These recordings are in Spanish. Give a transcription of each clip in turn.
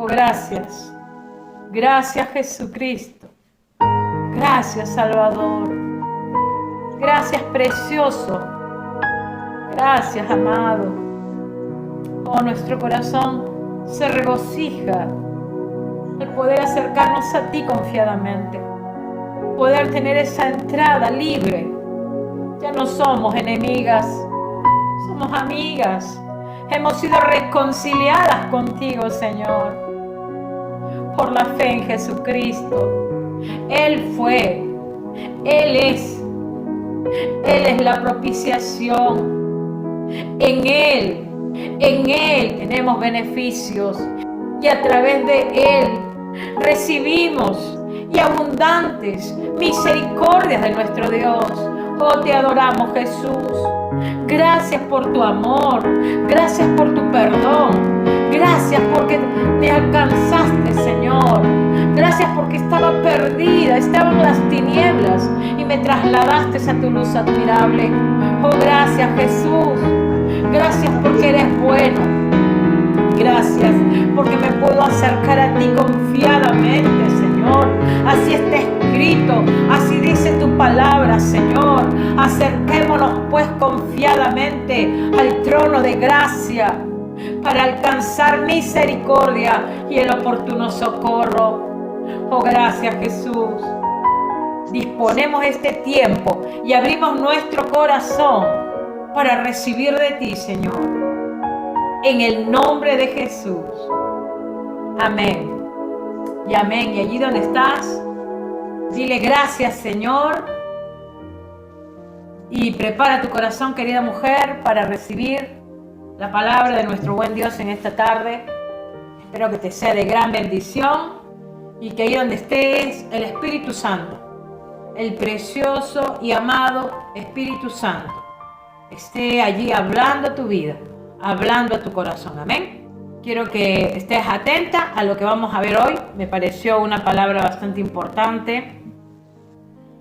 Oh, gracias. Gracias, Jesucristo. Gracias, Salvador. Gracias, precioso. Gracias, amado. Oh, nuestro corazón se regocija al poder acercarnos a ti confiadamente, poder tener esa entrada libre. Ya no somos enemigas, somos amigas. Hemos sido reconciliadas contigo, Señor, por la fe en Jesucristo. Él fue, Él es la propiciación. En Él tenemos beneficios y a través de Él recibimos y abundantes misericordias de nuestro Dios. Oh, te adoramos, Jesús. Gracias por tu amor, gracias por tu perdón, gracias porque me alcanzaste, Señor. Gracias porque estaba perdida, estaba en las tinieblas y me trasladaste a tu luz admirable. Oh, gracias, Jesús. Gracias porque eres bueno. Gracias porque me puedo acercar a ti confiadamente, Señor. Así está escrito, así dice tu palabra, Señor. Acerquémonos pues confiadamente al trono de gracia para alcanzar misericordia y el oportuno socorro. Oh, gracias, Jesús. Disponemos este tiempo y abrimos nuestro corazón para recibir de ti, Señor. En el nombre de Jesús. Amén. Y amén. Y allí donde estás, dile gracias, Señor. Y prepara tu corazón, querida mujer, para recibir la palabra de nuestro buen Dios en esta tarde. Espero que te sea de gran bendición y que ahí donde estés, el Espíritu Santo, el precioso y amado Espíritu Santo, esté allí hablando a tu vida, hablando a tu corazón. Amén. Quiero que estés atenta a lo que vamos a ver hoy. Me pareció una palabra bastante importante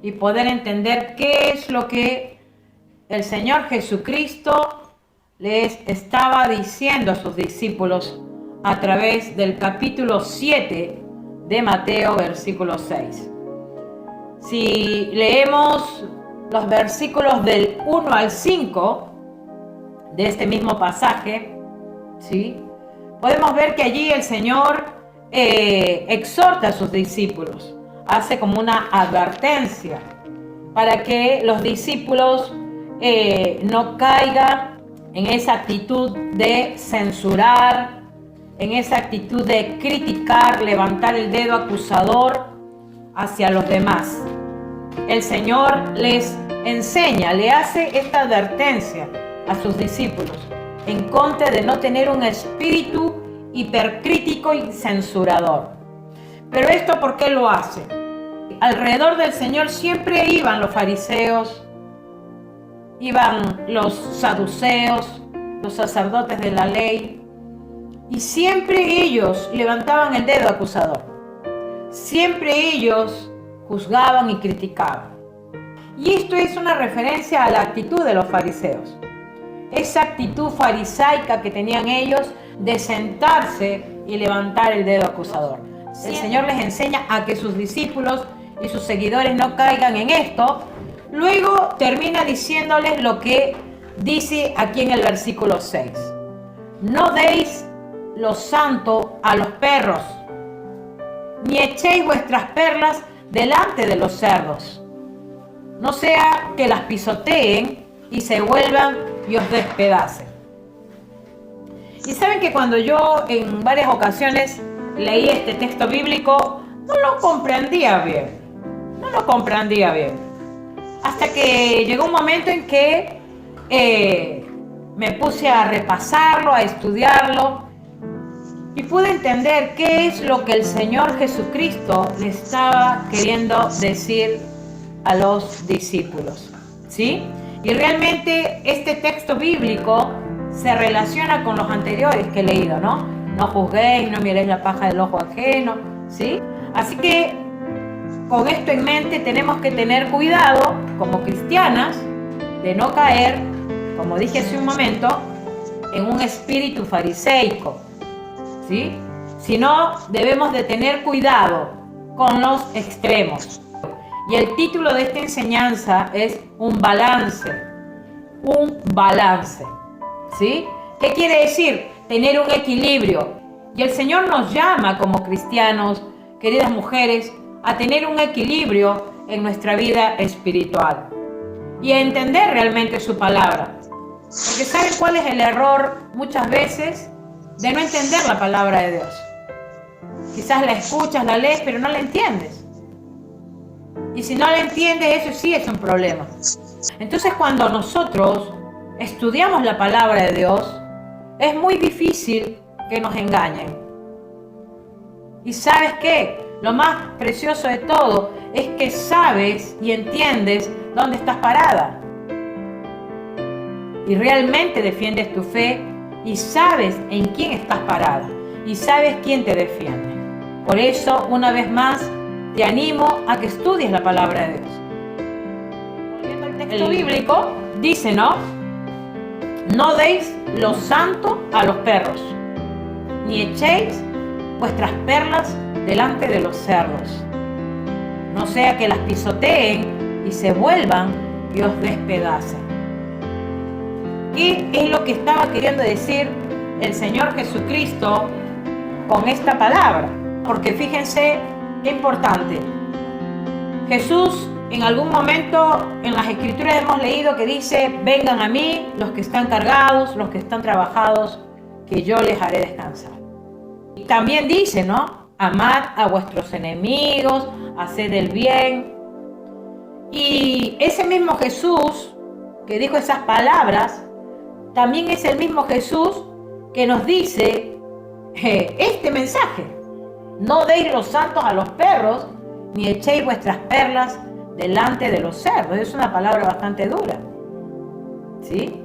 y poder entender qué es lo que el Señor Jesucristo les estaba diciendo a sus discípulos a través del capítulo 7 de Mateo, versículo 6. Si leemos los versículos del 1 al 5 de este mismo pasaje, ¿sí?, podemos ver que allí el Señor exhorta a sus discípulos, hace como una advertencia para que los discípulos no caigan en esa actitud de censurar, en esa actitud de criticar, levantar el dedo acusador hacia los demás. El Señor les enseña, le hace esta advertencia a sus discípulos en contra de no tener un espíritu hipercrítico y censurador. Pero esto, ¿por qué lo hace? Alrededor del Señor siempre iban los fariseos, iban los saduceos, los sacerdotes de la ley, y siempre ellos levantaban el dedo acusador. Siempre ellos juzgaban y criticaban. Y esto es una referencia a la actitud de los fariseos. Esa actitud farisaica que tenían ellos de sentarse y levantar el dedo acusador. El Señor les enseña a que sus discípulos y sus seguidores no caigan en esto. Luego termina diciéndoles lo que dice aquí en el versículo 6. No deis lo santo a los perros, ni echéis vuestras perlas delante de los cerdos, no sea que las pisoteen y se vuelvan y os despedacen. Y saben que cuando yo en varias ocasiones leí este texto bíblico, no lo comprendía bien. Hasta que llegó un momento en que me puse a repasarlo, a estudiarlo, y pude entender qué es lo que el Señor Jesucristo le estaba queriendo decir a los discípulos, ¿sí? Y realmente este texto bíblico se relaciona con los anteriores que he leído, ¿no? No juzguéis, no miréis la paja del ojo ajeno, ¿sí? Así que con esto en mente tenemos que tener cuidado como cristianas de no caer, como dije hace un momento, en un espíritu fariseico, ¿sí? sino debemos de tener cuidado con los extremos. Y el título de esta enseñanza es un balance, ¿sí? ¿Qué quiere decir? Tener un equilibrio. Y el Señor nos llama como cristianos, queridas mujeres, a tener un equilibrio en nuestra vida espiritual y a entender realmente su palabra. Porque ¿saben cuál es el error muchas veces? De no entender la palabra de Dios. Quizás la escuchas, la lees, pero no la entiendes. Y si no la entiendes, eso sí es un problema. Entonces, cuando nosotros estudiamos la palabra de Dios, es muy difícil que nos engañen. ¿Y sabes qué? Lo más precioso de todo es que sabes y entiendes dónde estás parada. Y realmente defiendes tu fe y sabes en quién estás parada y sabes quién te defiende. Por eso, una vez más, te animo a que estudies la palabra de Dios. Volviendo al texto bíblico, dice, ¿no? No deis lo santo a los perros, ni echéis vuestras perlas delante de los cerdos, no sea que las pisoteen y se vuelvan y os despedacen. ¿Qué es lo que estaba queriendo decir el Señor Jesucristo con esta palabra? Porque fíjense qué importante. Jesús en algún momento en las Escrituras hemos leído que dice: vengan a mí los que están cargados, los que están trabajados, que yo les haré descansar. Y también dice, ¿no? Amad a vuestros enemigos, haced el bien. Y ese mismo Jesús que dijo esas palabras, también es el mismo Jesús que nos dice este mensaje: no deis los santos a los perros, ni echéis vuestras perlas delante de los cerdos. Es una palabra bastante dura, ¿sí?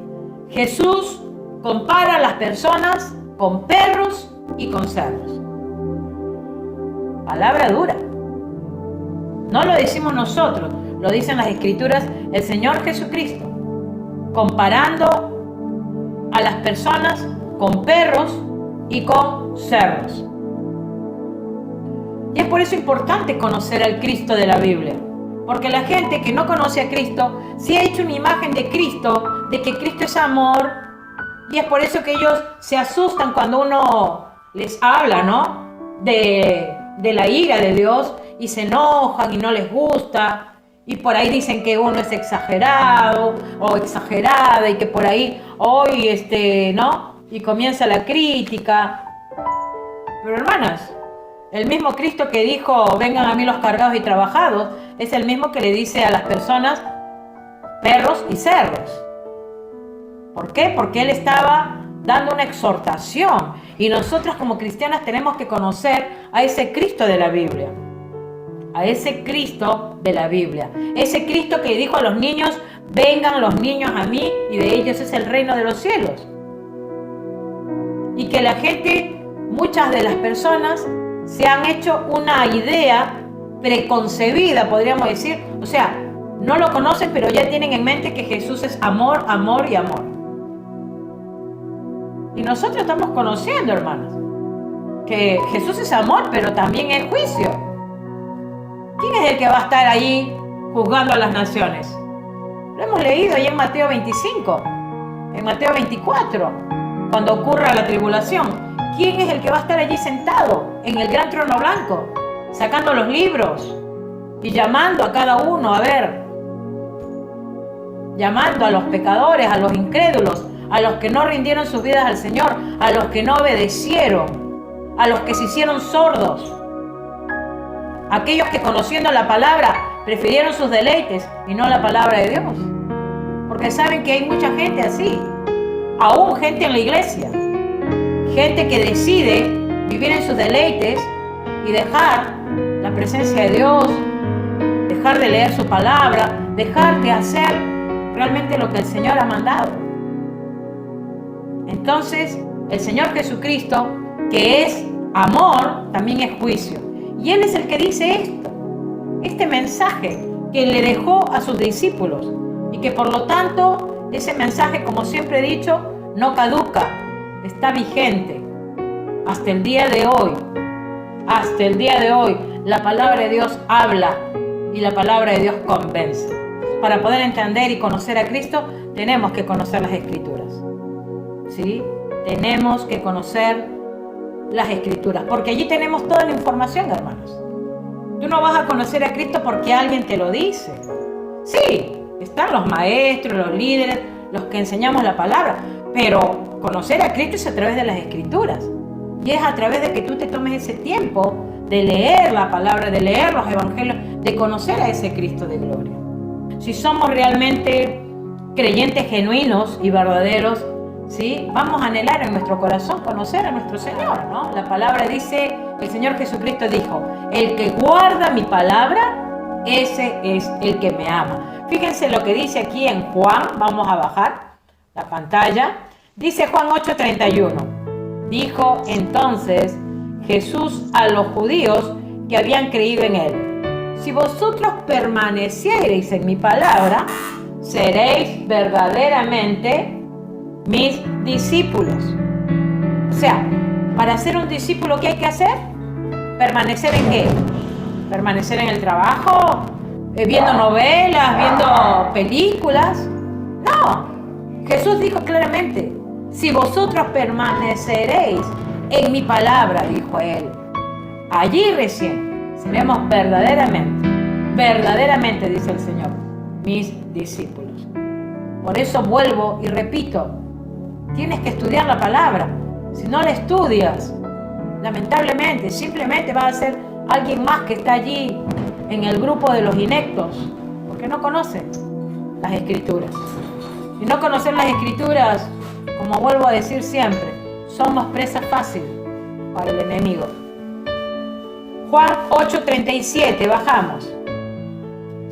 Jesús compara a las personas con perros y con cerdos. Palabra dura. No lo decimos nosotros, lo dicen las Escrituras, el Señor Jesucristo, comparando a las personas con perros y con cerdos. Y es por eso importante conocer al Cristo de la Biblia, porque la gente que no conoce a Cristo sí ha hecho una imagen de Cristo, de que Cristo es amor, y es por eso que ellos se asustan cuando uno les habla, ¿no? De la ira de Dios, y se enojan y no les gusta, y por ahí dicen que uno es exagerado o exagerada, y que por ahí hoy, ¿no? Y comienza la crítica. Pero hermanas, el mismo Cristo que dijo: vengan a mí los cargados y trabajados, es el mismo que le dice a las personas perros y cerdos. ¿Por qué? Porque Él estaba dando una exhortación, y nosotros como cristianas tenemos que conocer a ese Cristo de la Biblia. A ese Cristo de la Biblia. Ese Cristo que dijo a los niños: vengan los niños a mí, y de ellos es el reino de los cielos. Y que la gente, muchas de las personas, se han hecho una idea preconcebida, podríamos decir. O sea, no lo conocen, pero ya tienen en mente que Jesús es amor, amor y amor. Y nosotros estamos conociendo, hermanos, que Jesús es amor, pero también es juicio. ¿Quién es el que va a estar ahí juzgando a las naciones? Lo hemos leído ahí en Mateo 25, en Mateo 24, cuando ocurra la tribulación. ¿Quién es el que va a estar allí sentado en el gran trono blanco, sacando los libros y llamando a cada uno, a ver, llamando a los pecadores, a los incrédulos, a los que no rindieron sus vidas al Señor, a los que no obedecieron, a los que se hicieron sordos, aquellos que conociendo la palabra prefirieron sus deleites y no la palabra de Dios? Porque saben que hay mucha gente así, aún gente en la iglesia, gente que decide vivir en sus deleites y dejar la presencia de Dios, dejar de leer su palabra, dejar de hacer realmente lo que el Señor ha mandado. Entonces, el Señor Jesucristo, que es amor, también es juicio. Y Él es el que dice esto, este mensaje que le dejó a sus discípulos, y que por lo tanto ese mensaje, como siempre he dicho, no caduca, está vigente. hasta el día de hoy, la palabra de Dios habla y la palabra de Dios convence. Para poder entender y conocer a Cristo, tenemos que conocer las Escrituras. ¿Sí? Tenemos que conocer las Escrituras, porque allí tenemos toda la información, hermanos. Tú no vas a conocer a Cristo porque alguien te lo dice. Sí, están los maestros, los líderes, los que enseñamos la palabra, pero conocer a Cristo es a través de las Escrituras. Y es a través de que tú te tomes ese tiempo de leer la palabra, de leer los evangelios, de conocer a ese Cristo de gloria. Si somos realmente creyentes genuinos y verdaderos, ¿sí? Vamos a anhelar en nuestro corazón conocer a nuestro Señor, ¿no? La palabra dice, el Señor Jesucristo dijo, el que guarda mi palabra, ese es el que me ama. Fíjense lo que dice aquí en Juan, vamos a bajar la pantalla. Dice Juan 8:31. Dijo entonces Jesús a los judíos que habían creído en él: si vosotros permaneciereis en mi palabra, seréis verdaderamente mis discípulos. O sea, para ser un discípulo, ¿qué hay que hacer? ¿Permanecer en qué? ¿Permanecer en el trabajo? ¿Viendo novelas? ¿Viendo películas? No. Jesús dijo claramente, si vosotros permaneceréis en mi palabra, dijo él, allí recién seremos verdaderamente, dice el Señor, mis discípulos. Por eso vuelvo y repito, tienes que estudiar la palabra. Si no la estudias, lamentablemente, simplemente vas a ser alguien más que está allí en el grupo de los ineptos, porque no conocen las Escrituras. Si no conocen las Escrituras, como vuelvo a decir siempre, somos presa fácil para el enemigo. Juan 8:37, bajamos.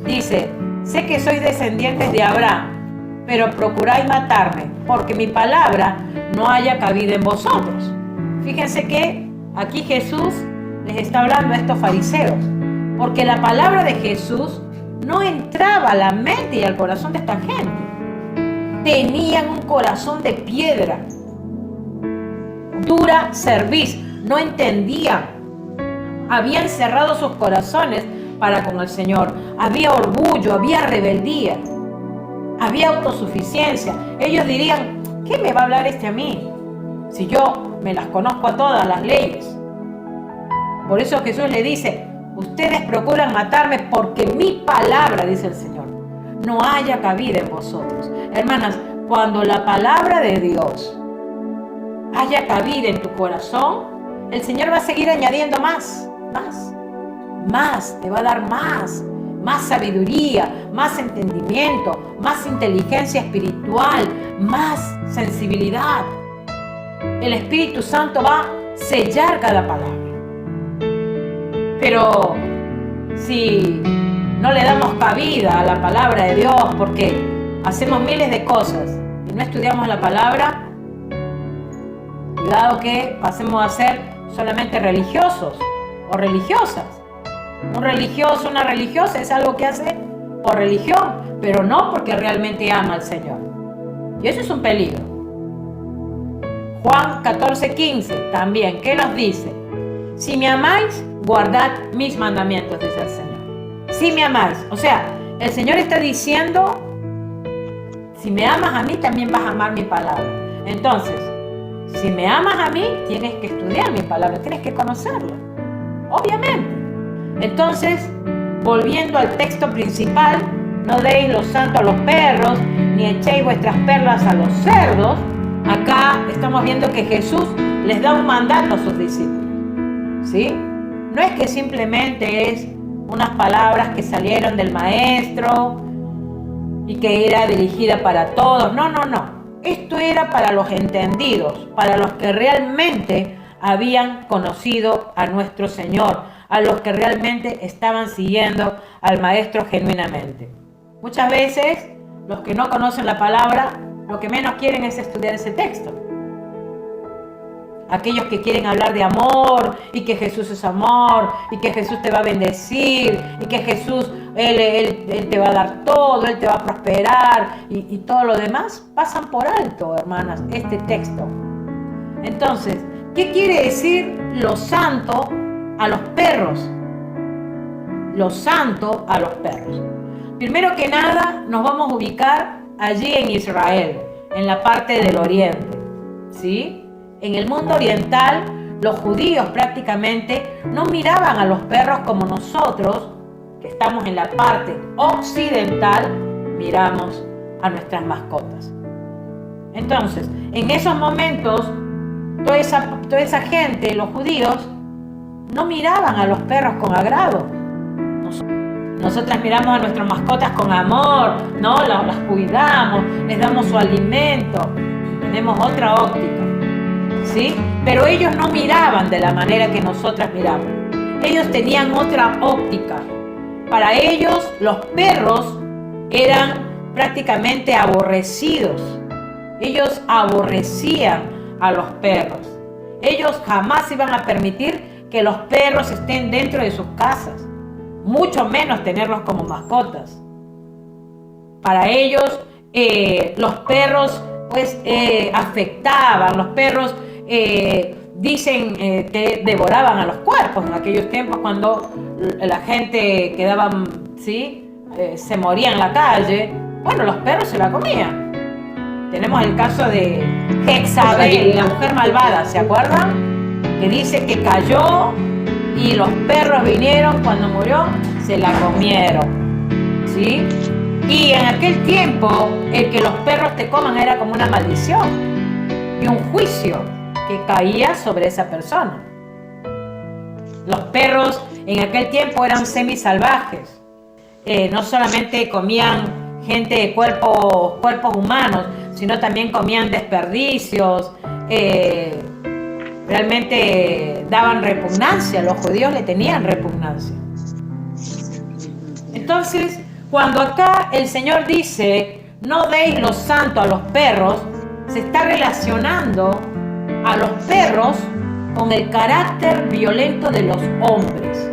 Dice, sé que sois descendientes de Abraham, pero procuráis matarme, porque mi palabra no haya cabida en vosotros. Fíjense que aquí Jesús les está hablando a estos fariseos, porque la palabra de Jesús no entraba a la mente y al corazón de esta gente. Tenían un corazón de piedra, dura cerviz, no entendían. Habían cerrado sus corazones para con el Señor. Había orgullo, había rebeldía, había autosuficiencia. Ellos dirían, ¿qué me va a hablar este a mí? Si yo me las conozco a todas las leyes. Por eso Jesús le dice, ustedes procuran matarme porque mi palabra, dice el Señor, no haya cabida en vosotros. Hermanas, cuando la palabra de Dios haya cabida en tu corazón, el Señor va a seguir añadiendo más, te va a dar más sabiduría, más entendimiento, más inteligencia espiritual, más sensibilidad. El Espíritu Santo va a sellar cada palabra. Pero si no le damos cabida a la palabra de Dios porque hacemos miles de cosas y no estudiamos la palabra, cuidado que pasemos a ser solamente religiosos o religiosas. Un religioso, una religiosa es algo que hace por religión, pero no porque realmente ama al Señor. Y eso es un peligro. Juan 14:15 también, ¿qué nos dice? Si me amáis, guardad mis mandamientos, dice el Señor. Si me amáis, o sea, el Señor está diciendo, si me amas a mí, también vas a amar mi palabra. Entonces, si me amas a mí, tienes que estudiar mi palabra, tienes que conocerla, obviamente. Entonces, volviendo al texto principal, no deis lo santo a los perros, ni echéis vuestras perlas a los cerdos. Acá estamos viendo que Jesús les da un mandato a sus discípulos, ¿sí? No es que simplemente es unas palabras que salieron del maestro y que era dirigida para todos. No. Esto era para los entendidos, para los que realmente habían conocido a nuestro Señor, a los que realmente estaban siguiendo al Maestro genuinamente. Muchas veces, los que no conocen la palabra, lo que menos quieren es estudiar ese texto. Aquellos que quieren hablar de amor, y que Jesús es amor, y que Jesús te va a bendecir, y que Jesús, Él te va a dar todo, Él te va a prosperar, y todo lo demás, pasan por alto, hermanas, este texto. Entonces, ¿Qué quiere decir lo santo a los perros? Lo santo a los perros. Primero que nada, nos vamos a ubicar allí en Israel, en la parte del oriente, ¿sí? En el mundo oriental, los judíos prácticamente no miraban a los perros como nosotros, que estamos en la parte occidental, miramos a nuestras mascotas. Entonces, en esos momentos, toda esa gente, los judíos, no miraban a los perros con agrado. Nosotras miramos a nuestras mascotas con amor, ¿no? Las cuidamos, les damos su alimento, tenemos otra óptica, ¿sí? Pero ellos no miraban de la manera que nosotras miramos. Ellos tenían otra óptica. Para ellos, los perros eran prácticamente aborrecidos. Ellos aborrecían a los perros. Ellos jamás iban a permitir que los perros estén dentro de sus casas, mucho menos tenerlos como mascotas. Para ellos, los perros pues afectaban, los perros dicen que devoraban a los cuerpos en aquellos tiempos cuando la gente quedaba, ¿sí? Se moría en la calle. Bueno, los perros se la comían. Tenemos el caso de Jezabel, la mujer malvada, ¿se acuerdan? Que dice que cayó y los perros vinieron, cuando murió, se la comieron, ¿sí? Y en aquel tiempo, el que los perros te coman era como una maldición y un juicio que caía sobre esa persona. Los perros en aquel tiempo eran semisalvajes. No solamente comían gente de cuerpos humanos, sino también comían desperdicios, realmente daban repugnancia, los judíos le tenían repugnancia. Entonces, cuando acá el Señor dice, no deis lo santo a los perros, se está relacionando a los perros con el carácter violento de los hombres,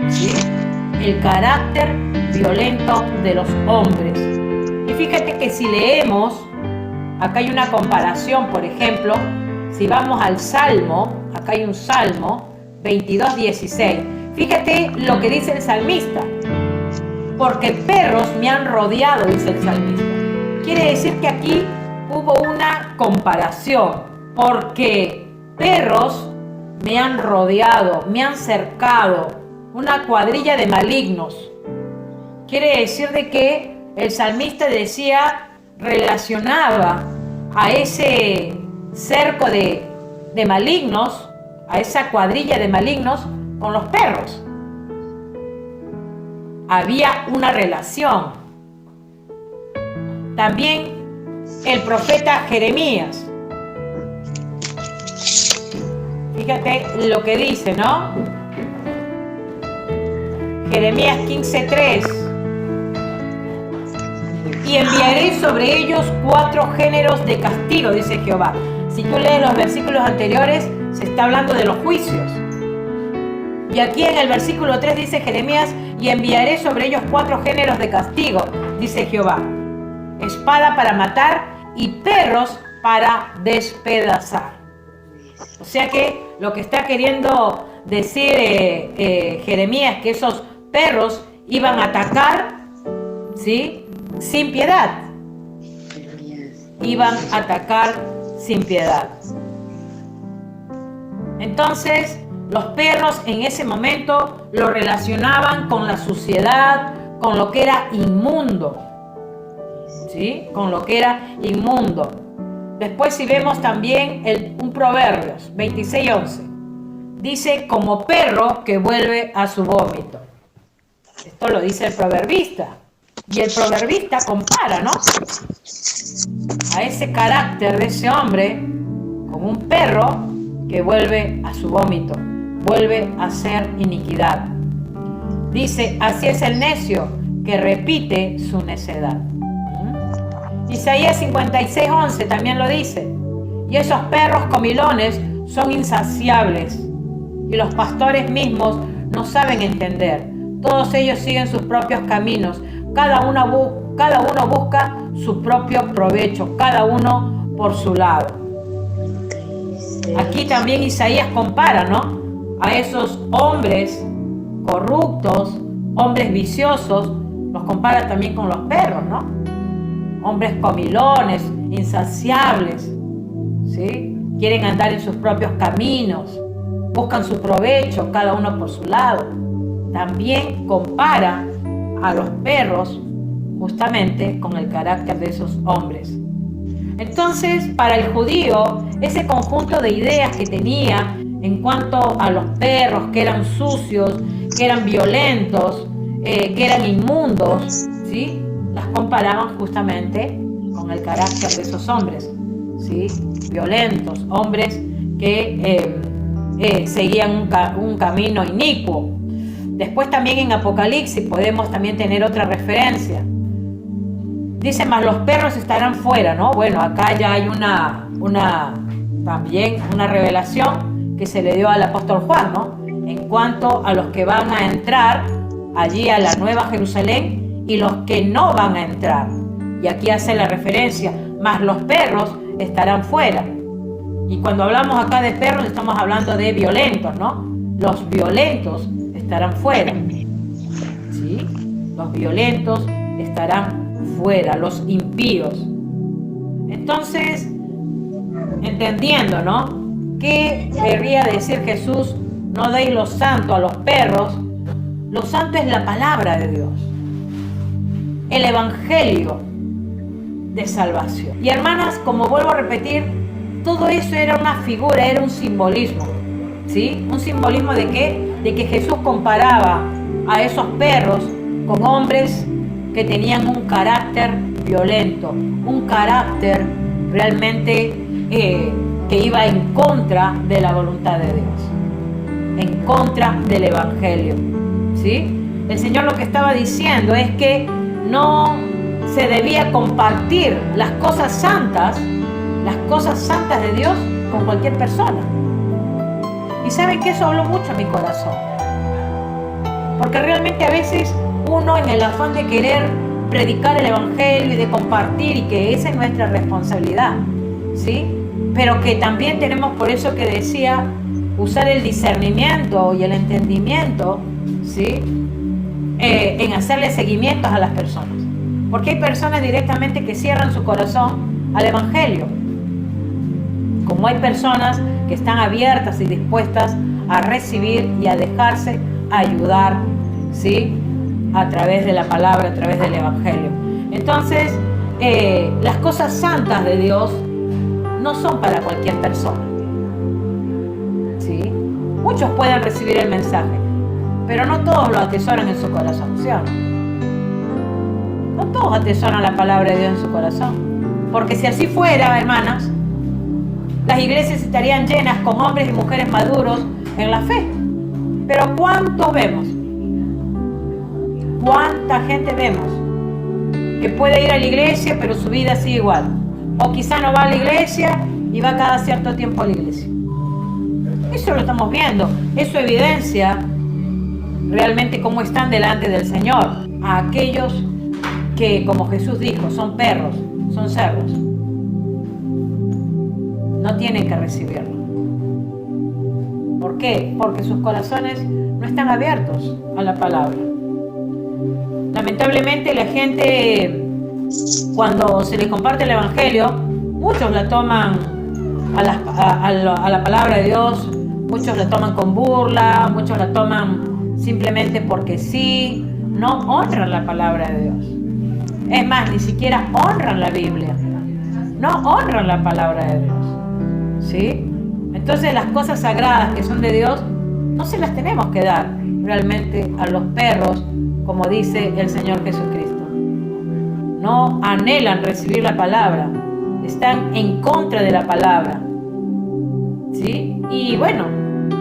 ¿sí? El carácter violento de los hombres. Y fíjate que si leemos, acá hay una comparación, por ejemplo, si vamos al Salmo, acá hay un Salmo 22:16. Fíjate lo que dice el salmista. Porque perros me han rodeado, dice el salmista. Quiere decir que aquí hubo una comparación. Porque perros me han rodeado, me han cercado, una cuadrilla de malignos. Quiere decir de que el salmista decía, relacionaba a ese cerco de malignos, a esa cuadrilla de malignos con los perros. Había una relación. También el profeta Jeremías. Fíjate lo que dice, ¿no? Jeremías 15:3. Y enviaré sobre ellos 4 géneros de castigo, dice Jehová. Si tú lees los versículos anteriores, se está hablando de los juicios. Y aquí en el versículo 3 dice Jeremías, y enviaré sobre ellos 4 géneros de castigo, dice Jehová. Espada para matar y perros para despedazar. O sea que lo que está queriendo decir Jeremías, que esos perros iban a atacar, ¿sí? Sin piedad. Iban a atacar sin piedad. Entonces, los perros en ese momento lo relacionaban con la suciedad, con lo que era inmundo, ¿sí? Con lo que era inmundo. Después, si vemos también un Proverbios 26:11, dice, como perro que vuelve a su vómito. Esto lo dice el proverbista. Y el proverbista compara, ¿no?, a ese carácter de ese hombre como un perro que vuelve a su vómito, vuelve a hacer iniquidad. Dice, así es el necio que repite su necedad. Isaías 56:11 también lo dice. Y esos perros comilones son insaciables, y los pastores mismos no saben entender. Todos ellos siguen sus propios caminos. Cada uno busca su propio provecho, cada uno por su lado. Aquí también Isaías compara, ¿no?, a esos hombres corruptos, hombres viciosos, los compara también con los perros, ¿no? Hombres comilones, insaciables, ¿sí? Quieren andar en sus propios caminos, buscan su provecho, cada uno por su lado. También compara a los perros justamente con el carácter de esos hombres. Entonces, para el judío, ese conjunto de ideas que tenía en cuanto a los perros, que eran sucios, que eran violentos, que eran inmundos, ¿sí?, las comparaban justamente con el carácter de esos hombres, ¿sí?, violentos, hombres que seguían un camino inicuo. Después también en Apocalipsis podemos también tener otra referencia. Dice, más los perros estarán fuera, ¿no? Bueno, acá ya hay también una revelación que se le dio al apóstol Juan, ¿no?, en cuanto a los que van a entrar allí a la Nueva Jerusalén y los que no van a entrar. Y aquí hace la referencia, más los perros estarán fuera. Y cuando hablamos acá de perros estamos hablando de violentos, ¿no? Los violentos estarán fuera, ¿sí? Los violentos estarán fuera, los impíos. Entonces, entendiendo, ¿no?, ¿qué querría decir Jesús? No deis lo santo a los perros. Lo santo es la palabra de Dios, el evangelio de salvación. Y hermanas, como vuelvo a repetir, todo eso era una figura, era un simbolismo, ¿sí? Un simbolismo de ¿qué? De que Jesús comparaba a esos perros con hombres que tenían un carácter violento, un carácter realmente que iba en contra de la voluntad de Dios, en contra del evangelio, ¿sí? El Señor lo que estaba diciendo es que no se debía compartir las cosas santas de Dios con cualquier persona. Y saben que eso habló mucho a mi corazón, porque realmente a veces uno, en el afán de querer predicar el evangelio y de compartir, y que esa es nuestra responsabilidad, ¿sí?, pero que también tenemos, por eso que decía, usar el discernimiento y el entendimiento, ¿sí?, en hacerle seguimientos a las personas, porque hay personas directamente que cierran su corazón al evangelio, como hay personas que están abiertas y dispuestas a recibir y a dejarse ayudar, ¿sí?, a través de la palabra, a través del evangelio. Entonces, las cosas santas de Dios no son para cualquier persona, ¿sí? Muchos pueden recibir el mensaje, pero no todos lo atesoran en su corazón, ¿sí o no? No todos atesoran la palabra de Dios en su corazón, porque si así fuera, hermanas, las iglesias estarían llenas con hombres y mujeres maduros en la fe. Pero ¿cuántos vemos? ¿Cuánta gente vemos que puede ir a la iglesia pero su vida sigue igual? O quizá no va a la iglesia y va cada cierto tiempo a la iglesia. Eso lo estamos viendo. Eso evidencia realmente cómo están delante del Señor a aquellos que, como Jesús dijo, son perros, son cerdos. No tienen que recibirlo. ¿Por qué? Porque sus corazones no están abiertos a la palabra. Lamentablemente la gente, cuando se les comparte el evangelio, muchos la toman a la palabra de Dios, muchos la toman con burla, muchos la toman simplemente porque sí, no honran la palabra de Dios. Es más, ni siquiera honran la Biblia, no honran la palabra de Dios, ¿sí? Entonces las cosas sagradas que son de Dios no se las tenemos que dar realmente a los perros, como dice el Señor Jesucristo. No anhelan recibir la palabra, están en contra de la palabra, ¿sí? Y bueno,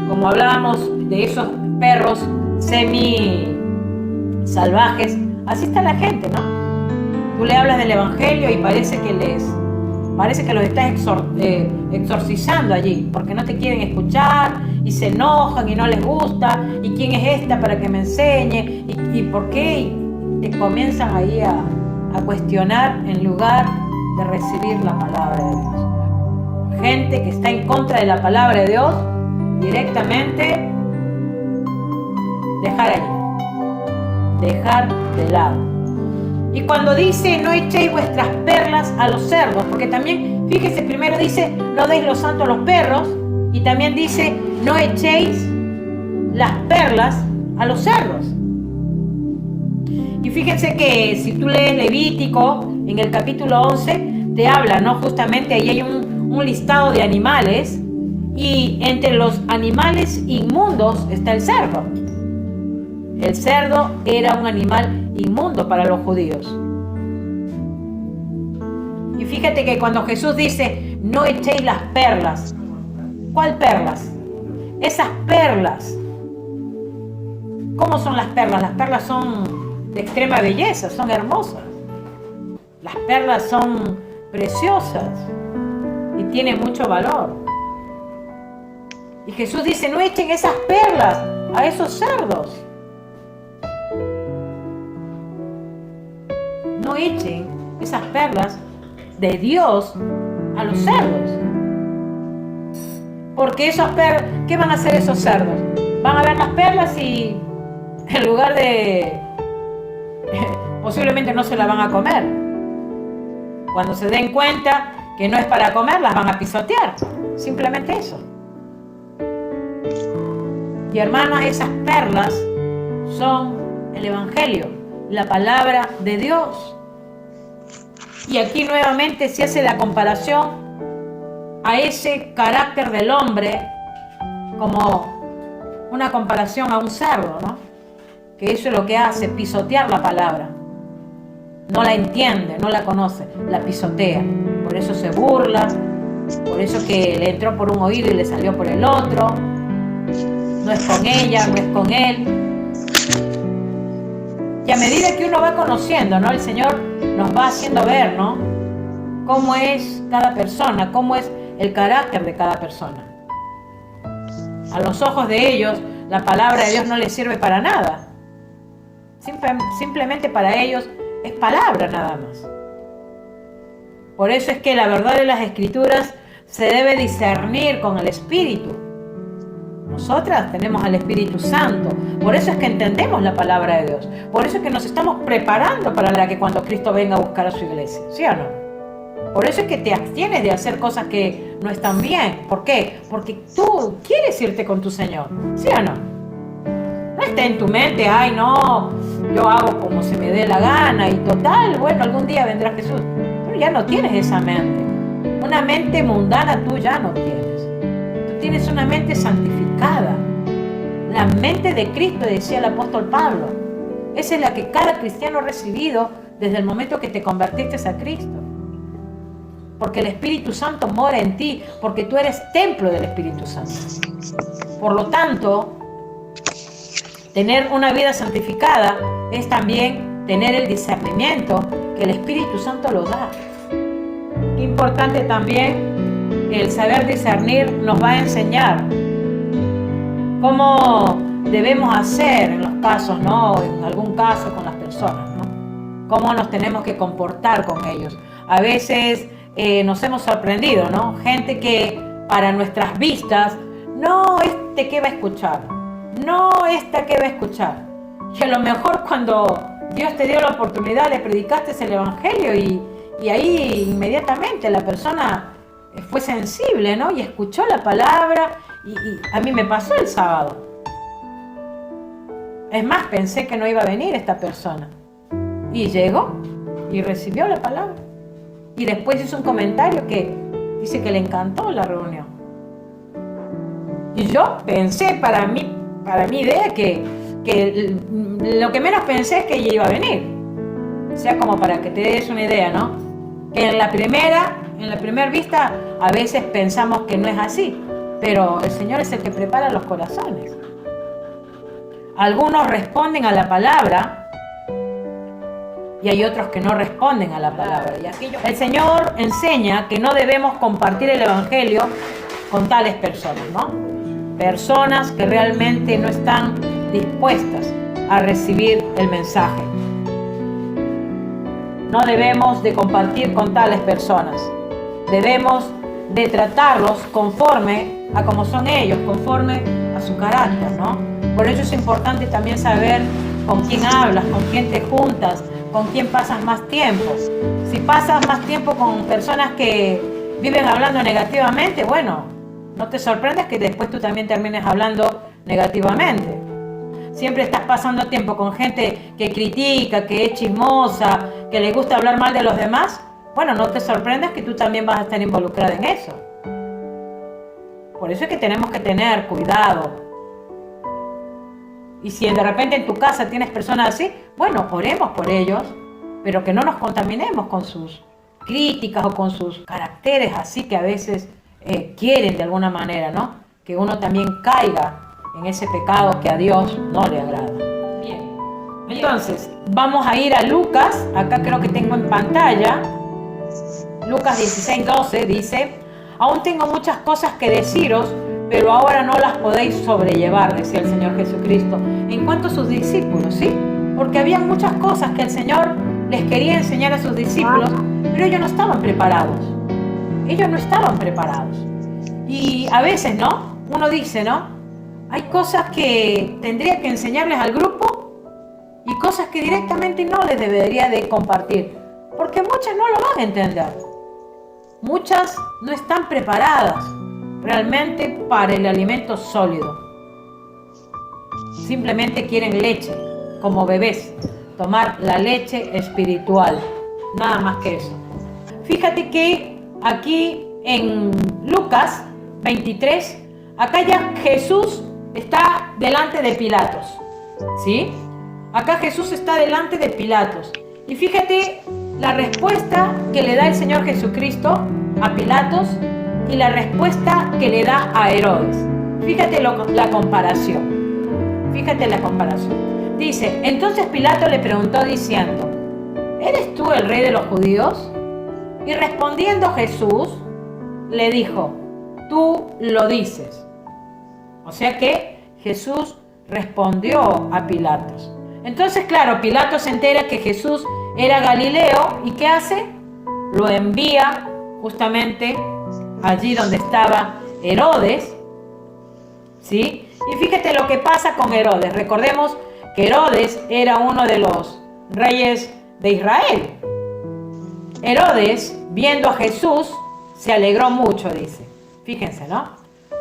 como hablábamos de esos perros semi salvajes, así está la gente, ¿no? Tú le hablas del evangelio y parece que los estás exorcizando allí, porque no te quieren escuchar y se enojan y no les gusta. ¿Y quién es esta para que me enseñe? ¿Y por qué? Y te comienzan ahí a cuestionar en lugar de recibir la palabra de Dios. gente que está en contra de la palabra de Dios, directamente dejar allí, dejar de lado. Y cuando dice no echéis vuestras perlas a los cerdos, porque también, fíjese, primero dice no deis lo santo a los perros, y también dice no echéis las perlas a los cerdos. Y fíjense que si tú lees Levítico, en el capítulo 11, te habla, ¿no? Justamente ahí hay un listado de animales, y entre los animales inmundos está el cerdo. El cerdo era un animal inmundo para los judíos. Y fíjate que cuando Jesús dice, no echéis las perlas, ¿cuál perlas? Esas perlas. ¿Cómo son las perlas? Las perlas son de extrema belleza, son hermosas. Las perlas son preciosas y tienen mucho valor. Y Jesús dice, no echen esas perlas a esos cerdos. No echen esas perlas de Dios a los cerdos. Porque esos perros, ¿qué van a hacer esos cerdos? Van a ver las perlas y en lugar de... posiblemente no se las van a comer. Cuando se den cuenta que no es para comer, las van a pisotear. Simplemente eso. Y hermanas, esas perlas son el Evangelio, la palabra de Dios. Y aquí nuevamente se hace la comparación a ese carácter del hombre como una comparación a un cerdo, ¿no? Que eso es lo que hace, pisotear la palabra. No la entiende, no la conoce, la pisotea. Por eso se burla, por eso que le entró por un oído y le salió por el otro. No es con ella, no es con él. Y a medida que uno va conociendo, ¿no? El Señor nos va haciendo ver, ¿no? Cómo es cada persona, cómo es el carácter de cada persona. A los ojos de ellos, la palabra de Dios no les sirve para nada. Simplemente para ellos es palabra nada más. Por eso es que la verdad de las Escrituras se debe discernir con el Espíritu. Nosotras tenemos al Espíritu Santo. Por eso es que entendemos la palabra de Dios. Por eso es que nos estamos preparando para que cuando Cristo venga a buscar a su iglesia. ¿Sí o no? Por eso es que te abstienes de hacer cosas que no están bien. ¿Por qué? Porque tú quieres irte con tu Señor. ¿Sí o no? No está en tu mente, ay no, yo hago como se me dé la gana y total, bueno, algún día vendrá Jesús. Pero ya no tienes esa mente. Una mente mundana tú ya no tienes. Tienes una mente santificada. La mente de Cristo, decía el apóstol Pablo. Esa es la que cada cristiano ha recibido desde el momento que te convertiste a Cristo. Porque el Espíritu Santo mora en ti, porque tú eres templo del Espíritu Santo. Por lo tanto, tener una vida santificada es también tener el discernimiento que el Espíritu Santo lo da. Importante también, el saber discernir nos va a enseñar cómo debemos hacer en los casos, ¿no? En algún caso con las personas, ¿no? Cómo nos tenemos que comportar con ellos. A veces nos hemos sorprendido, ¿no? Gente que para nuestras vistas, no, ¿qué va a escuchar? No, ¿qué va a escuchar? Y a lo mejor cuando Dios te dio la oportunidad, le predicaste el Evangelio y ahí inmediatamente la persona fue sensible, ¿no? Y escuchó la palabra y a mí me pasó el sábado. Es más, pensé que no iba a venir esta persona. Y llegó y recibió la palabra. Y después hizo un comentario que dice que le encantó la reunión. Y yo pensé para mi idea que lo que menos pensé es que ella iba a venir. O sea, como para que te des una idea, ¿no? Que en la primera vista a veces pensamos que no es así, pero el Señor es el que prepara los corazones. Algunos responden a la palabra y hay otros que no responden a la palabra. El Señor enseña que no debemos compartir el Evangelio con tales personas, ¿no? Personas que realmente no están dispuestas a recibir el mensaje. No debemos de compartir con tales personas. Debemos de tratarlos conforme a como son ellos, conforme a su carácter, ¿no? Por ello es importante también saber con quién hablas, con quién te juntas, con quién pasas más tiempo. Si pasas más tiempo con personas que viven hablando negativamente, bueno, no te sorprendas que después tú también termines hablando negativamente. Siempre estás pasando tiempo con gente que critica, que es chismosa, que le gusta hablar mal de los demás. Bueno, no te sorprendas que tú también vas a estar involucrada en eso. Por eso es que tenemos que tener cuidado. Y si de repente en tu casa tienes personas así, bueno, oremos por ellos, pero que no nos contaminemos con sus críticas o con sus caracteres así que a veces quieren de alguna manera, ¿no? Que uno también caiga en ese pecado que a Dios no le agrada. Bien. Entonces, vamos a ir a Lucas. Acá creo que tengo en pantalla. Lucas 16:12 dice: aún tengo muchas cosas que deciros, pero ahora no las podéis sobrellevar, decía el Señor Jesucristo, en cuanto a sus discípulos, ¿sí? Porque había muchas cosas que el Señor les quería enseñar a sus discípulos, pero ellos no estaban preparados. Ellos no estaban preparados. Y a veces, ¿no? Uno dice, ¿no? Hay cosas que tendría que enseñarles al grupo y cosas que directamente no les debería de compartir, porque muchas no lo van a entender. Muchas no están preparadas realmente para el alimento sólido. Simplemente quieren leche, como bebés, tomar la leche espiritual, nada más que eso. Fíjate que aquí en Lucas 23, acá ya Jesús está delante de Pilatos, ¿sí? Acá Jesús está delante de Pilatos. Y fíjate la respuesta que le da el Señor Jesucristo a Pilatos y la respuesta que le da a Herodes. Fíjate la comparación. Fíjate la comparación. Dice, entonces Pilato le preguntó diciendo, ¿eres tú el rey de los judíos? Y respondiendo Jesús, le dijo, tú lo dices. O sea que Jesús respondió a Pilatos. Entonces, claro, Pilatos se entera que Jesús era Galileo, ¿y qué hace? Lo envía justamente allí donde estaba Herodes, ¿sí? Y fíjate lo que pasa con Herodes. Recordemos que Herodes era uno de los reyes de Israel. Herodes, viendo a Jesús, se alegró mucho, dice. Fíjense, ¿no?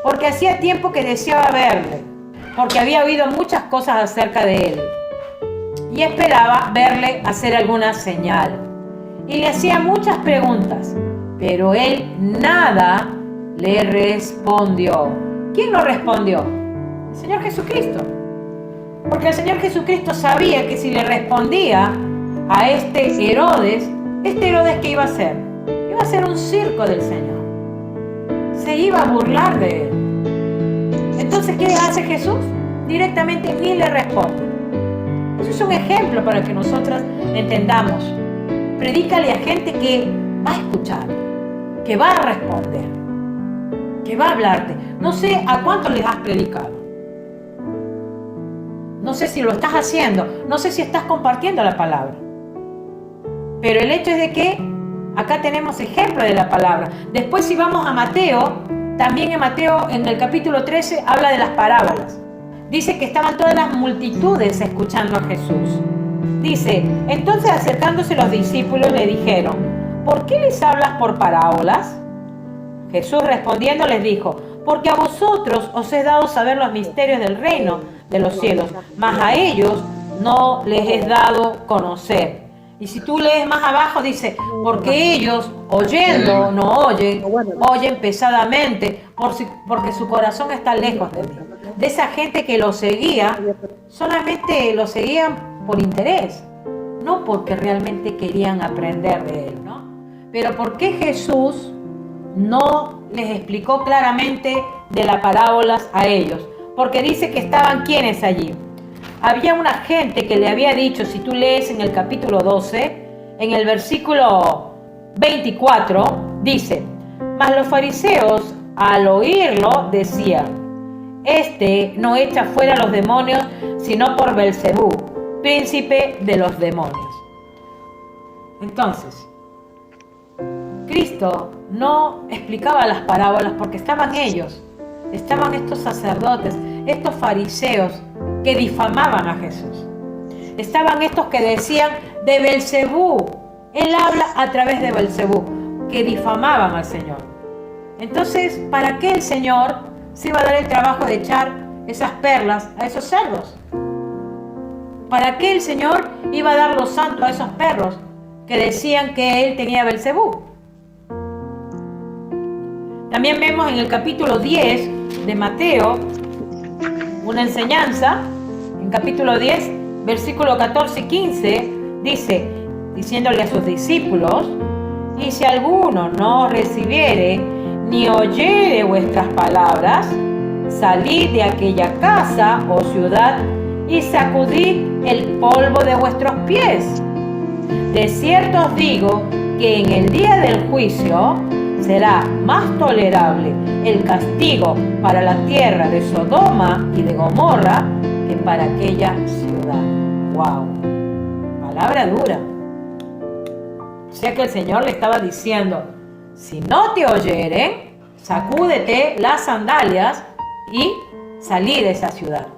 Porque hacía tiempo que deseaba verle, porque había oído muchas cosas acerca de él y esperaba verle hacer alguna señal. Y le hacía muchas preguntas, pero él nada le respondió. ¿Quién lo respondió? El Señor Jesucristo. Porque el Señor Jesucristo sabía que si le respondía a este Herodes, ¿qué iba a hacer? Iba a hacer un circo del Señor. Se iba a burlar de él. Entonces, ¿qué hace Jesús? Directamente ni le responde. Eso es un ejemplo para que nosotras entendamos. Predícale a gente que va a escuchar, que va a responder, que va a hablarte. No sé a cuántos les has predicado. No sé si lo estás haciendo. No sé si estás compartiendo la palabra. Pero el hecho es de que acá tenemos ejemplo de la palabra. Después, si vamos a Mateo, también en Mateo, en el capítulo 13, habla de las parábolas. Dice que estaban todas las multitudes escuchando a Jesús. Dice, entonces acercándose los discípulos le dijeron, ¿por qué les hablas por parábolas? Jesús respondiendo les dijo, porque a vosotros os he dado saber los misterios del reino de los cielos, mas a ellos no les he dado conocer. Y si tú lees más abajo dice, porque ellos oyendo no oyen, oyen pesadamente, porque su corazón está lejos de mí. De esa gente que lo seguía, solamente lo seguían por interés, no porque realmente querían aprender de él, ¿no? Pero ¿por qué Jesús no les explicó claramente de las parábolas a ellos? Porque dice que estaban ¿quiénes allí? Había una gente que le había dicho, si tú lees en el capítulo 12, en el versículo 24, dice, mas los fariseos al oírlo decían, este no echa fuera a los demonios, sino por Belcebú, príncipe de los demonios. Entonces, Cristo no explicaba las parábolas porque estaban ellos, estaban estos sacerdotes, estos fariseos que difamaban a Jesús. Estaban estos que decían de Belcebú, él habla a través de Belcebú, que difamaban al Señor. Entonces, ¿para qué el Señor se iba a dar el trabajo de echar esas perlas a esos cerdos? ¿Para qué el Señor iba a dar lo santo a esos perros que decían que él tenía Belcebú? También vemos en el capítulo 10 de Mateo una enseñanza. En capítulo 10, versículo 14 y 15, dice, diciéndole a sus discípulos: y si alguno no os recibiere ni oyere vuestras palabras, salid de aquella casa o ciudad y sacudid el polvo de vuestros pies. De cierto os digo que en el día del juicio será más tolerable el castigo para la tierra de Sodoma y de Gomorra que para aquella ciudad. ¡Wow! Palabra dura. O sea que el Señor le estaba diciendo: si no te oyeren, sacúdete las sandalias y salí de esa ciudad.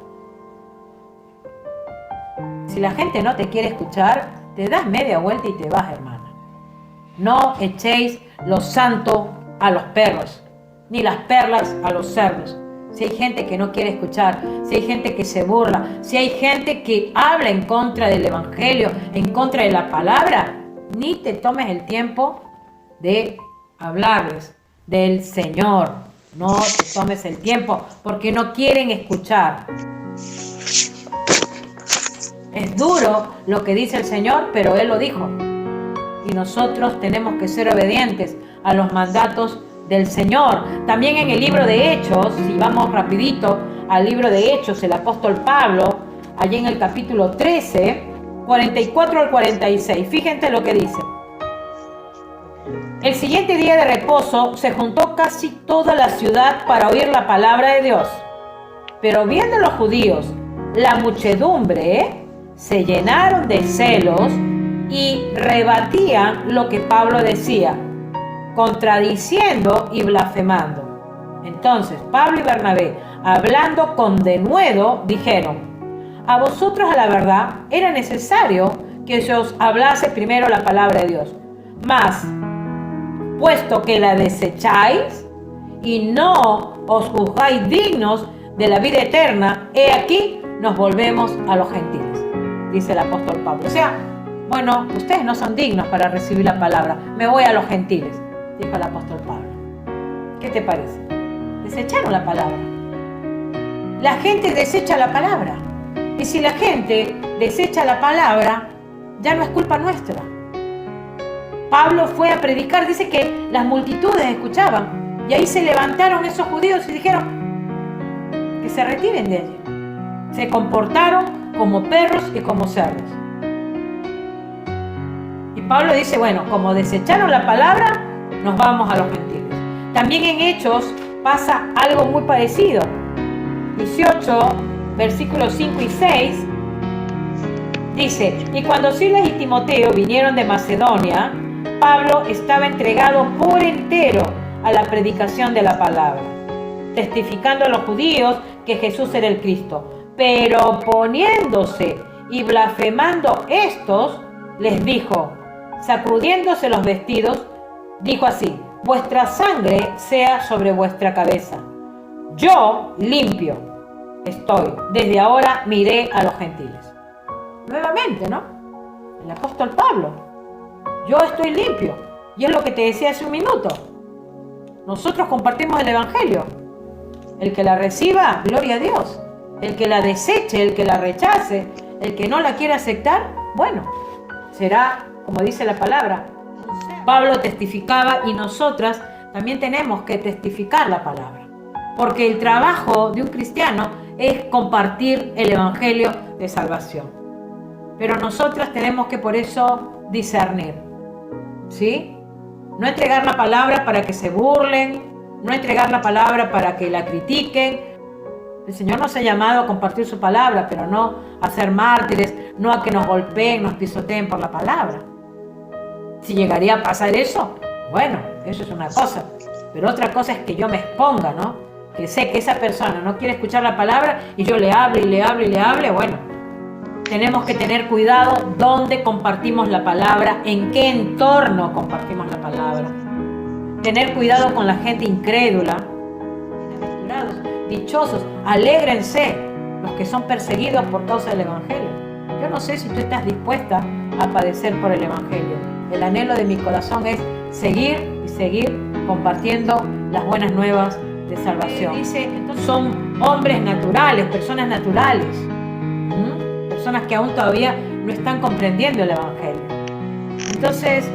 Si la gente no te quiere escuchar, te das media vuelta y te vas, hermana. No echéis lo santo a los perros, ni las perlas a los cerdos. Si hay gente que no quiere escuchar, si hay gente que se burla, si hay gente que habla en contra del Evangelio, en contra de la palabra, ni te tomes el tiempo de hablarles del Señor. No te tomes el tiempo porque no quieren escuchar. Es duro lo que dice el Señor, pero Él lo dijo. Y nosotros tenemos que ser obedientes a los mandatos del Señor. También en el libro de Hechos, si vamos rapidito al libro de Hechos, el apóstol Pablo, allí en el capítulo 13, 44 al 46, fíjense lo que dice. El siguiente día de reposo se juntó casi toda la ciudad para oír la palabra de Dios. Pero viendo los judíos la muchedumbre, se llenaron de celos y rebatían lo que Pablo decía, contradiciendo y blasfemando. Entonces Pablo y Bernabé, hablando con denuedo, dijeron: a vosotros a la verdad era necesario que se os hablase primero la palabra de Dios. Mas, puesto que la desecháis y no os juzgáis dignos de la vida eterna, he aquí nos volvemos a los gentiles, dice el apóstol Pablo. O sea, bueno, ustedes no son dignos para recibir la palabra, me voy a los gentiles, dijo el apóstol Pablo. ¿Qué te parece? Desecharon la palabra. La gente desecha la palabra. Y si la gente desecha la palabra, ya no es culpa nuestra. Pablo fue a predicar, dice que las multitudes escuchaban. Y ahí se levantaron esos judíos y dijeron que se retiren de allí. Se comportaron como perros y como cerdos. Y Pablo dice, bueno, como desecharon la palabra, nos vamos a los gentiles. También en Hechos pasa algo muy parecido. 18, versículos 5 y 6, dice: y cuando Silas y Timoteo vinieron de Macedonia, Pablo estaba entregado por entero a la predicación de la palabra, testificando a los judíos que Jesús era el Cristo. Pero oponiéndose y blasfemando estos, les dijo, sacudiéndose los vestidos, dijo así: vuestra sangre sea sobre vuestra cabeza. Yo limpio estoy, desde ahora miré a los gentiles. Nuevamente, ¿no? El apóstol Pablo: yo estoy limpio. Y es lo que te decía hace un minuto. Nosotros compartimos el Evangelio. El que la reciba, gloria a Dios. El que la deseche, el que la rechace, el que no la quiera aceptar, bueno, será, como dice la palabra. Pablo testificaba y nosotras también tenemos que testificar la palabra. Porque el trabajo de un cristiano es compartir el Evangelio de salvación. Pero nosotras tenemos que por eso discernir, ¿sí? No entregar la palabra para que se burlen, no entregar la palabra para que la critiquen. El Señor nos ha llamado a compartir su palabra, pero no a ser mártires, no a que nos golpeen, nos pisoteen por la palabra. Si llegaría a pasar eso, Bueno, eso es una cosa. Pero otra cosa es que yo me exponga, ¿no? Que sé que esa persona no quiere escuchar la palabra y yo le hable y le hable y le hable. Bueno, tenemos que tener cuidado dónde compartimos la palabra, en qué entorno compartimos la palabra. Tener cuidado con la gente incrédula. Dichosos, alégrense los que son perseguidos por causa del Evangelio. Yo no sé si tú estás dispuesta a padecer por el Evangelio. El anhelo de mi corazón es seguir y seguir compartiendo las buenas nuevas de salvación. Dice, entonces son hombres naturales, personas naturales, personas que aún todavía no están comprendiendo el Evangelio. Entonces,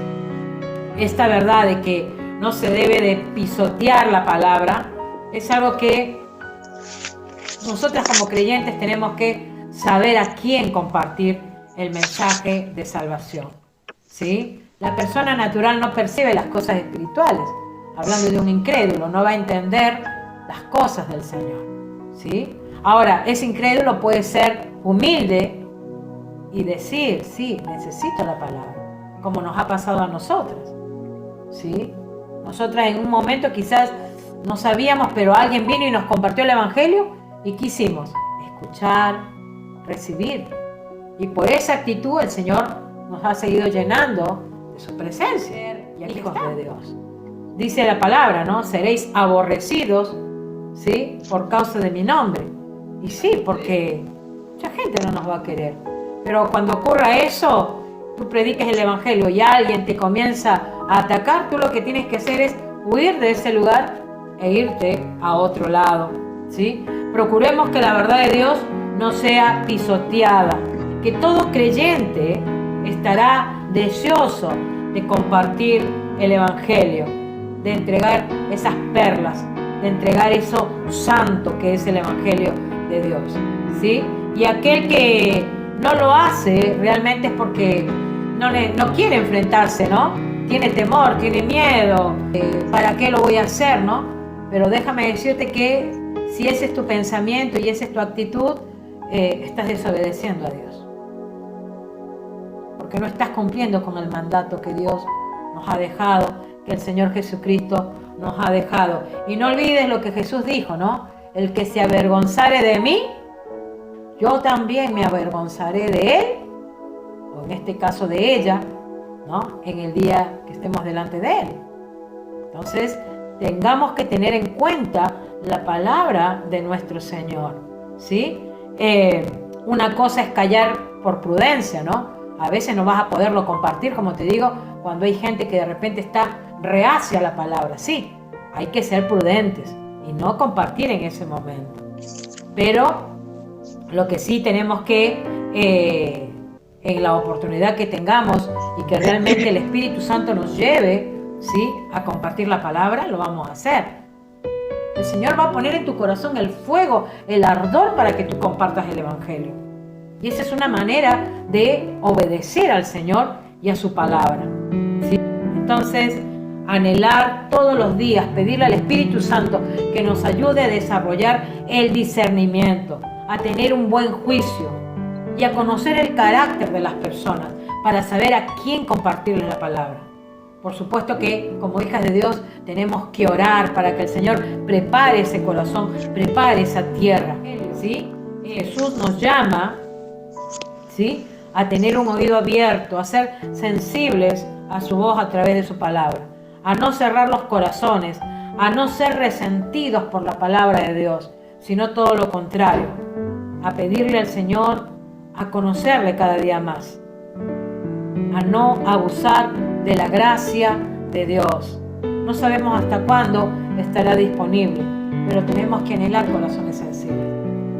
esta verdad de que no se debe de pisotear la palabra es algo que nosotras como creyentes tenemos que saber a quién compartir el mensaje de salvación, ¿sí? La persona natural no percibe las cosas espirituales. Hablando de un incrédulo, no va a entender las cosas del Señor, ¿sí? Ahora, ese incrédulo puede ser humilde y decir, sí, necesito la palabra, como nos ha pasado a nosotras, ¿sí? Nosotras en un momento quizás no sabíamos, pero alguien vino y nos compartió el Evangelio y ¿qué hicimos? Escuchar, recibir. Y por esa actitud el Señor nos ha seguido llenando de su presencia y hijos de Dios. Dice la palabra, ¿no? Seréis aborrecidos, ¿sí? Por causa de mi nombre. Y sí, porque mucha gente no nos va a querer. Pero cuando ocurra eso, tú prediques el Evangelio y alguien te comienza a atacar, tú lo que tienes que hacer es huir de ese lugar e irte a otro lado, ¿sí? Procuremos que la verdad de Dios no sea pisoteada, que todo creyente estará deseoso de compartir el Evangelio, de entregar esas perlas, de entregar eso santo que es el Evangelio de Dios, ¿sí? Y aquel que no lo hace realmente es porque no quiere enfrentarse, ¿no? Tiene temor, tiene miedo, ¿para qué lo voy a hacer, no? Pero déjame decirte que si ese es tu pensamiento y esa es tu actitud, estás desobedeciendo a Dios. Porque no estás cumpliendo con el mandato que Dios nos ha dejado, que el Señor Jesucristo nos ha dejado. Y no olvides lo que Jesús dijo, ¿no? El que se avergonzare de mí, yo también me avergonzaré de él, o en este caso de ella, ¿no? En el día que estemos delante de él. Entonces, tengamos que tener en cuenta la palabra de nuestro Señor, ¿sí? Una cosa es callar por prudencia, ¿no? A veces no vas a poderlo compartir, como te digo, cuando hay gente que de repente está reacia a la palabra. Sí, hay que ser prudentes y no compartir en ese momento. Pero lo que sí tenemos que, en la oportunidad que tengamos y que realmente el Espíritu Santo nos lleve, ¿sí?, a compartir la palabra, lo vamos a hacer. El Señor va a poner en tu corazón el fuego, el ardor para que tú compartas el Evangelio. Y esa es una manera de obedecer al Señor y a su palabra, ¿sí? Entonces, anhelar todos los días, pedirle al Espíritu Santo que nos ayude a desarrollar el discernimiento, a tener un buen juicio y a conocer el carácter de las personas para saber a quién compartirles la palabra. Por supuesto que como hijas de Dios tenemos que orar para que el Señor prepare ese corazón, prepare esa tierra, ¿sí? Jesús nos llama, ¿sí?, a tener un oído abierto, a ser sensibles a su voz a través de su palabra, a no cerrar los corazones, a no ser resentidos por la palabra de Dios, sino todo lo contrario, a pedirle al Señor, a conocerle cada día más, a no abusar de la gracia de Dios. No sabemos hasta cuándo estará disponible, pero tenemos que anhelar corazones sensibles.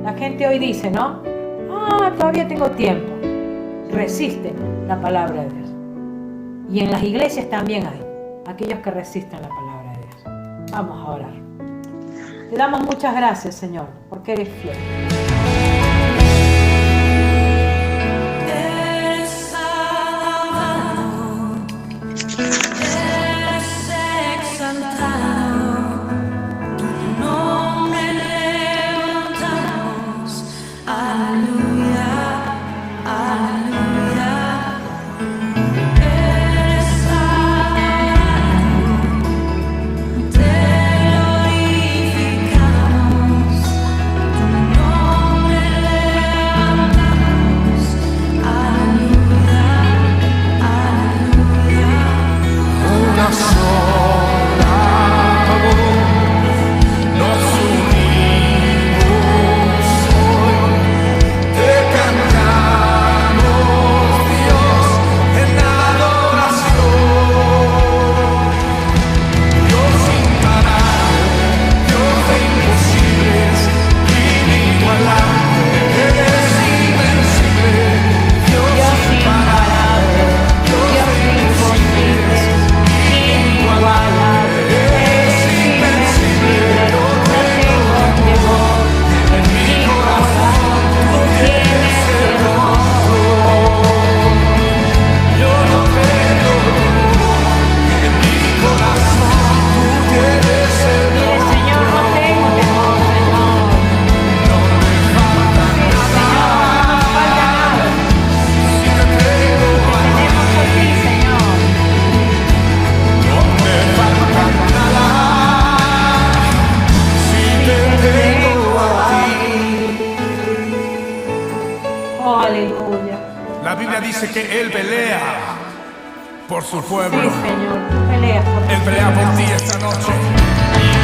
La gente hoy dice, ¿no? Todavía tengo tiempo. Resiste la palabra de Dios. Y en las iglesias también hay aquellos que resisten la palabra de Dios. Vamos a orar. Te damos muchas gracias, Señor, porque eres fiel. Biblia dice que Él pelea por su pueblo. Sí, Señor, tú peleas por tu Él pelea por ti esta noche.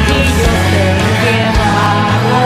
y yo sé que va a